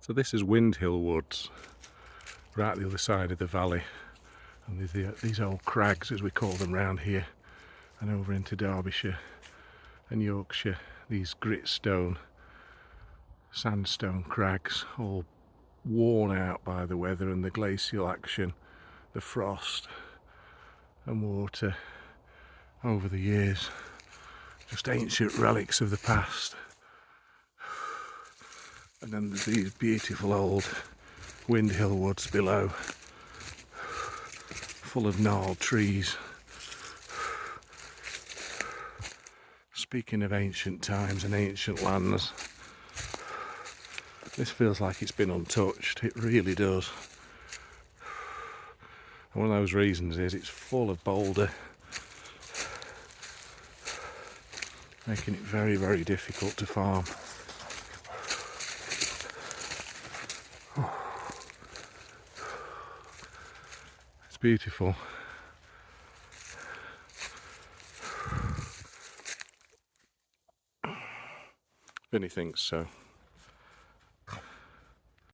So this is Windhill Woods, right at the other side of the valley. And there's these old crags, as we call them round here, and over into Derbyshire and Yorkshire, these gritstone, sandstone crags, all worn out by the weather and the glacial action, the frost and water over the years. Just ancient relics of the past. And then there's these beautiful old Windhill Woods below, full of gnarled trees. Speaking of ancient times and ancient lands, this feels like it's been untouched. It really does. And one of those reasons is it's full of boulder, making it very, very difficult to farm. It's beautiful. Vinny thinks so.